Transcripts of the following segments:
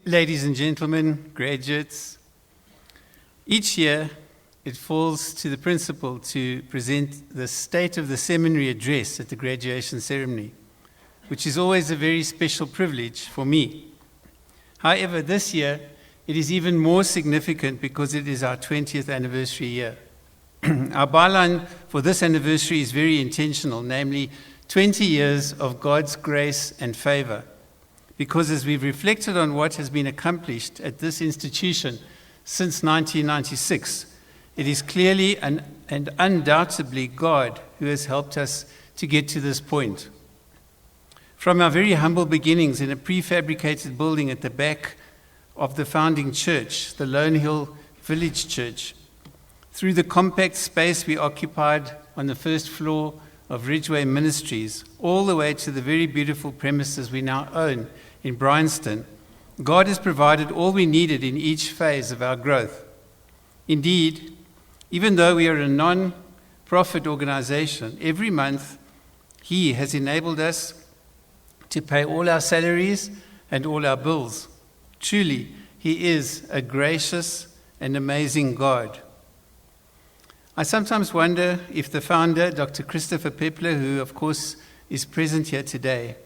Ladies and gentlemen, graduates, each year it falls to the principal to present the State of the Seminary Address at the graduation ceremony, which is always a very special privilege for me. However, this year it is even more significant because it is our 20th anniversary year. Our byline for this anniversary is very intentional, namely 20 years of God's grace and favor. Because as we've reflected on what has been accomplished at this institution since 1996, it is clearly and undoubtedly God who has helped us to get to this point. From our very humble beginnings in a prefabricated building at the back of the founding church, the Lone Hill Village Church, through the compact space we occupied on the first floor of Ridgeway Ministries, all the way to the very beautiful premises we now own in Bryanston, God has provided all we needed in each phase of our growth. Indeed, even though we are a non-profit organization, every month He has enabled us to pay all our salaries and all our bills. Truly, He is a gracious and amazing God. I sometimes wonder if the founder, Dr. Christopher Pepler, who of course is present here today,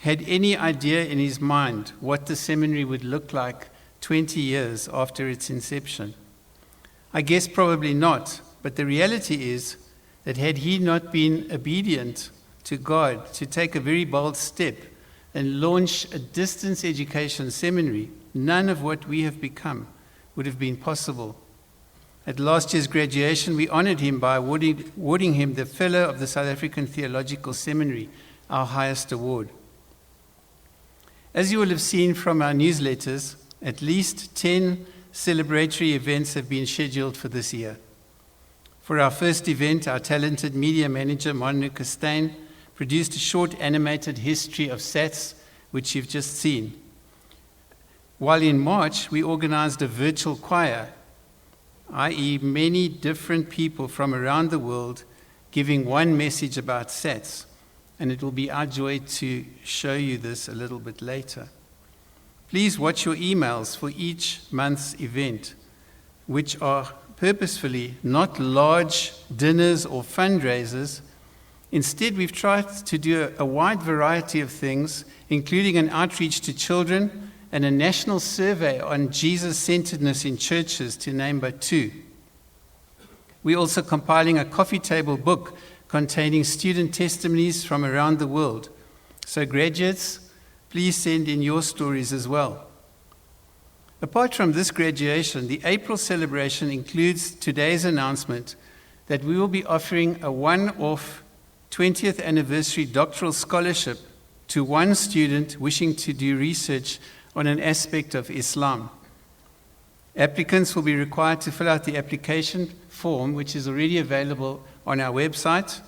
had any idea in his mind what the seminary would look like 20 years after its inception. I guess probably not, but the reality is that had he not been obedient to God to take a very bold step and launch a distance education seminary, none of what we have become would have been possible. At last year's graduation, we honored him by awarding him the Fellow of the South African Theological Seminary, our highest award. As you will have seen from our newsletters, at least 10 celebratory events have been scheduled for this year. For our first event, our talented media manager, Monica Steyn, produced a short animated history of SATS, which you've just seen. While in March, we organized a virtual choir, i.e. many different people from around the world giving one message about SATS. And it will be our joy to show you this a little bit later. Please watch your emails for each month's event, which are purposefully not large dinners or fundraisers. Instead, we've tried to do a wide variety of things, including an outreach to children and a national survey on Jesus-centeredness in churches, to name but two. We're also compiling a coffee table book containing student testimonies from around the world. So graduates, please send in your stories as well. Apart from this graduation, the April celebration includes today's announcement that we will be offering a one-off 20th anniversary doctoral scholarship to one student wishing to do research on an aspect of Islam. Applicants will be required to fill out the application form, which is already available on our website,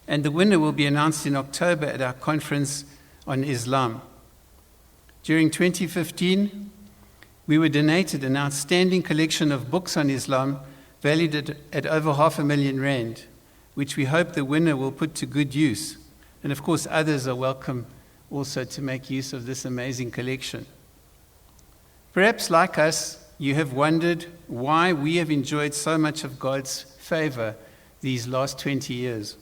and the winner will be announced in October at our conference on Islam. During 2015, we were donated an outstanding collection of books on Islam valued at over R500,000, which we hope the winner will put to good use. And of course, others are welcome also to make use of this amazing collection. Perhaps like us, you have wondered why we have enjoyed so much of God's favor these last 20 years.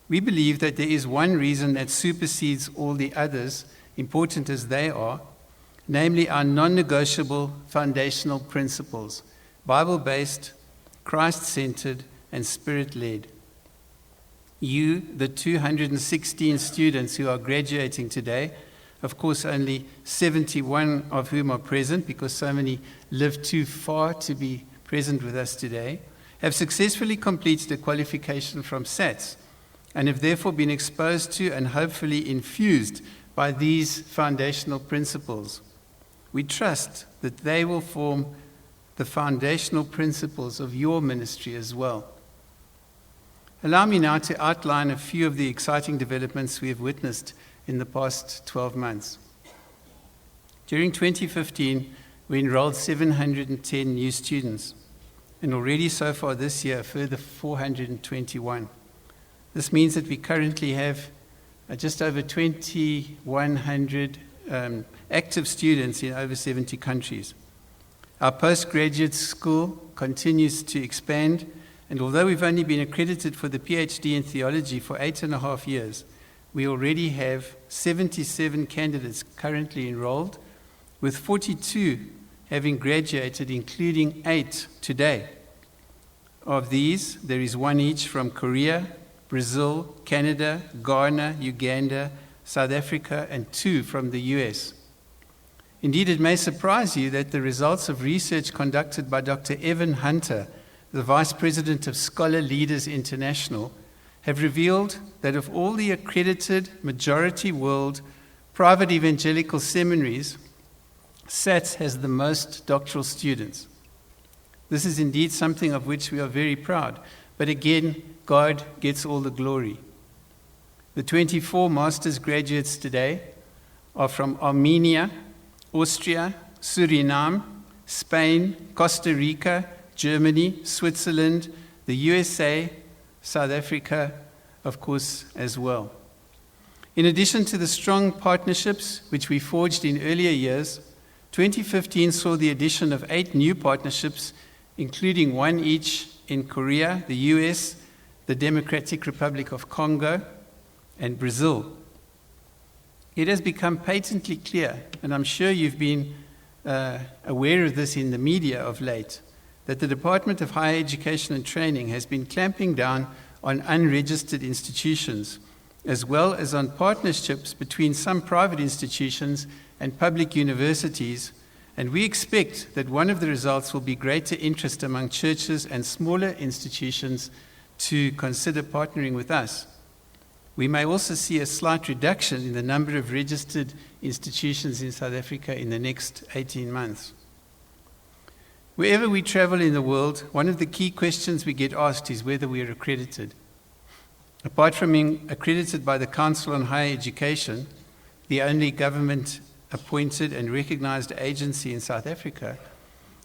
We believe that there is one reason that supersedes all the others, important as they are, namely our non-negotiable foundational principles, Bible-based, Christ-centered, and Spirit-led. You, the 216 students who are graduating today, of course only 71 of whom are present because so many live too far to be present with us today, have successfully completed a qualification from SATS and have therefore been exposed to and hopefully infused by these foundational principles. We trust that they will form the foundational principles of your ministry as well. Allow me now to outline a few of the exciting developments we have witnessed in the past 12 months. During 2015, we enrolled 710 new students, and already so far this year, a further 421. This means that we currently have just over 2,100 active students in over 70 countries. Our postgraduate school continues to expand, and although we've only been accredited for the PhD in theology for 8.5 years, we already have 77 candidates currently enrolled, with 42 having graduated, including 8 today. Of these, there is 1 each from Korea, Brazil, Canada, Ghana, Uganda, South Africa, and 2 from the US. Indeed, it may surprise you that the results of research conducted by Dr. Evan Hunter, the Vice President of Scholar Leaders International, have revealed that of all the accredited majority world private evangelical seminaries, SATS has the most doctoral students. This is indeed something of which we are very proud, but again, God gets all the glory. The 24 master's graduates today are from Armenia, Austria, Suriname, Spain, Costa Rica, Germany, Switzerland, the USA, South Africa, of course, as well. In addition to the strong partnerships which we forged in earlier years, 2015 saw the addition of 8 new partnerships, including 1 each in Korea, the US, the Democratic Republic of Congo, and Brazil. It has become patently clear, and I'm sure you've been aware of this in the media of late, that the Department of Higher Education and Training has been clamping down on unregistered institutions, as well as on partnerships between some private institutions and public universities, and we expect that one of the results will be greater interest among churches and smaller institutions to consider partnering with us. We may also see a slight reduction in the number of registered institutions in South Africa in the next 18 months. Wherever we travel in the world, one of the key questions we get asked is whether we are accredited. Apart from being accredited by the Council on Higher Education, the only government-appointed and recognized agency in South Africa,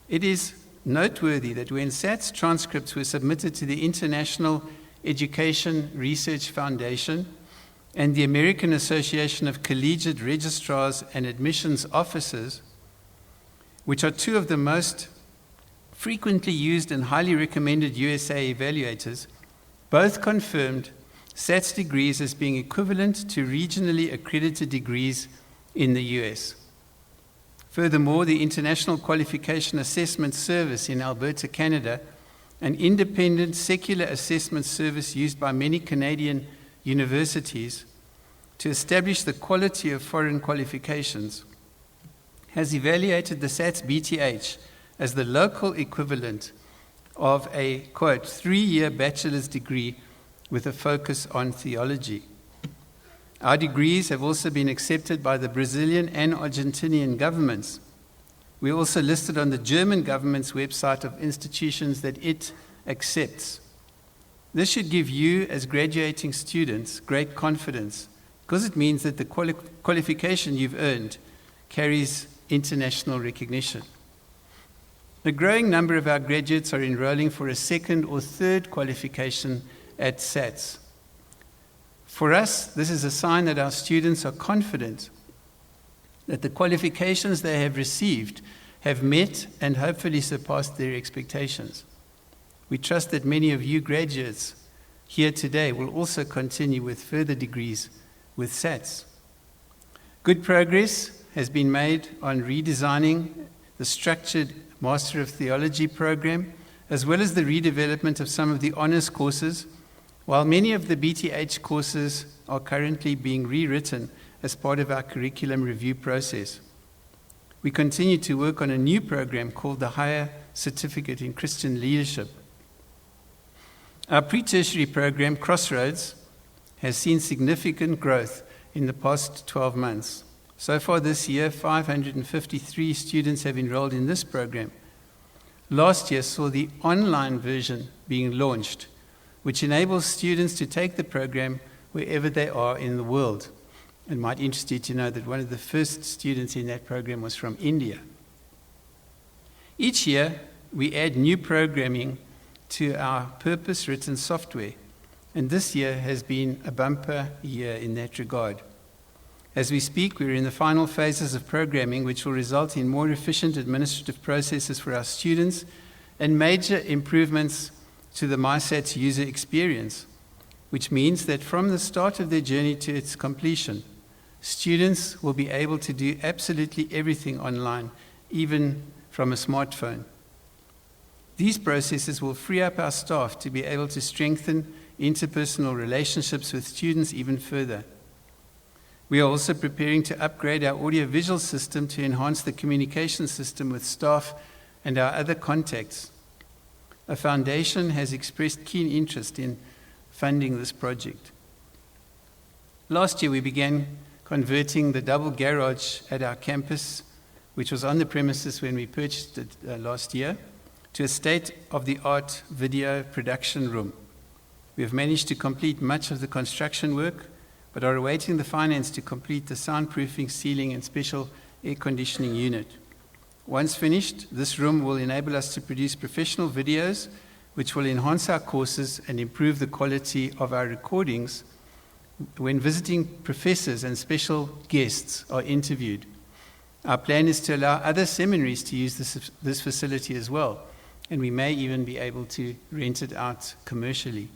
it is noteworthy that when SATS transcripts were submitted to the International Education Research Foundation and the American Association of Collegiate Registrars and Admissions Officers, which are 2 of the most frequently used and highly recommended USA evaluators, both confirmed SATS degrees as being equivalent to regionally accredited degrees in the US. Furthermore, the International Qualification Assessment Service in Alberta, Canada, an independent secular assessment service used by many Canadian universities to establish the quality of foreign qualifications, has evaluated the SATS BTH as the local equivalent of a, quote, 3-year bachelor's degree with a focus on theology. Our degrees have also been accepted by the Brazilian and Argentinian governments. We are also listed on the German government's website of institutions that it accepts. This should give you, as graduating students, great confidence, because it means that the qualification you've earned carries international recognition. A growing number of our graduates are enrolling for a 2nd or 3rd qualification at SATS. For us, this is a sign that our students are confident that the qualifications they have received have met and hopefully surpassed their expectations. We trust that many of you graduates here today will also continue with further degrees with SATS. Good progress has been made on redesigning the structured Master of Theology program, as well as the redevelopment of some of the honors courses, while many of the BTH courses are currently being rewritten as part of our curriculum review process. We continue to work on a new program called the Higher Certificate in Christian Leadership. Our pre-tertiary program, Crossroads, has seen significant growth in the past 12 months. So far this year, 553 students have enrolled in this program. Last year saw the online version being launched, which enables students to take the program wherever they are in the world. It might interest you to know that one of the first students in that program was from India. Each year, we add new programming to our purpose-written software, and this year has been a bumper year in that regard. As we speak, we're in the final phases of programming, which will result in more efficient administrative processes for our students and major improvements to the MySATS user experience, which means that from the start of their journey to its completion, students will be able to do absolutely everything online, even from a smartphone. These processes will free up our staff to be able to strengthen interpersonal relationships with students even further. We are also preparing to upgrade our audiovisual system to enhance the communication system with staff and our other contacts. A foundation has expressed keen interest in funding this project. Last year, we began converting the double garage at our campus, which was on the premises when we purchased it last year, to a state-of-the-art video production room. We have managed to complete much of the construction work, but are awaiting the finance to complete the soundproofing, ceiling, and special air conditioning unit. Once finished, this room will enable us to produce professional videos, which will enhance our courses and improve the quality of our recordings when visiting professors and special guests are interviewed. Our plan is to allow other seminaries to use this facility as well, and we may even be able to rent it out commercially.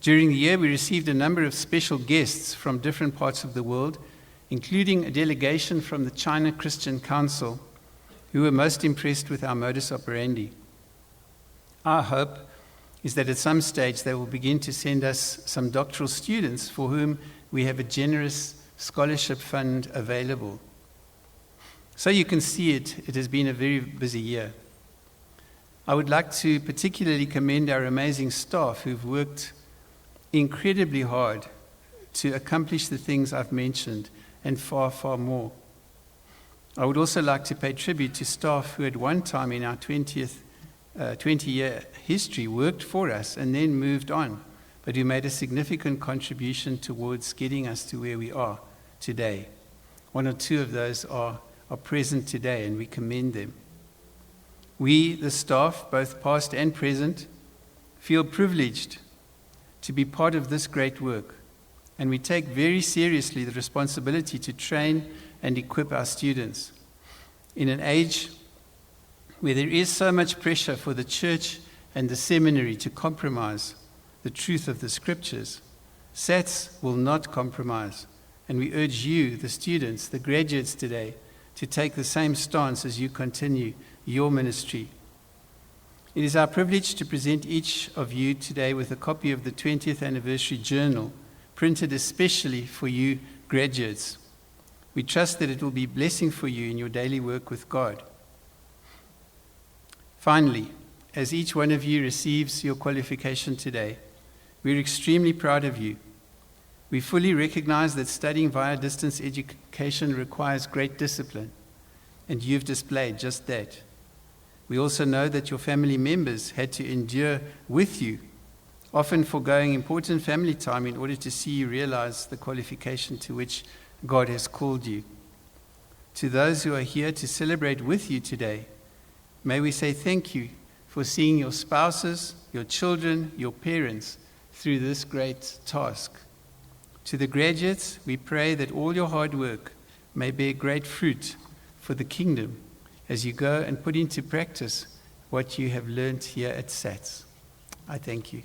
During the year, we received a number of special guests from different parts of the world, including a delegation from the China Christian Council, who were most impressed with our modus operandi. Our hope is that at some stage they will begin to send us some doctoral students for whom we have a generous scholarship fund available. So you can see it has been a very busy year. I would like to particularly commend our amazing staff who've worked incredibly hard to accomplish the things I've mentioned and far, far more. I would also like to pay tribute to staff who at one time in our 20-year history worked for us and then moved on, but who made a significant contribution towards getting us to where we are today. One or two of those are present today, and we commend them. We, the staff, both past and present, feel privileged to be part of this great work, and we take very seriously the responsibility to train and equip our students. In an age where there is so much pressure for the church and the seminary to compromise the truth of the scriptures, SATS will not compromise, and we urge you, the students, the graduates today, to take the same stance as you continue your ministry. It is our privilege to present each of you today with a copy of the 20th anniversary journal, printed especially for you graduates. We trust that it will be a blessing for you in your daily work with God. Finally, as each one of you receives your qualification today, we're extremely proud of you. We fully recognize that studying via distance education requires great discipline, and you've displayed just that. We also know that your family members had to endure with you, often foregoing important family time in order to see you realize the qualification to which God has called you. To those who are here to celebrate with you today, may we say thank you for seeing your spouses, your children, your parents through this great task. To the graduates, we pray that all your hard work may bear great fruit for the kingdom as you go and put into practice what you have learned here at SATS. I thank you.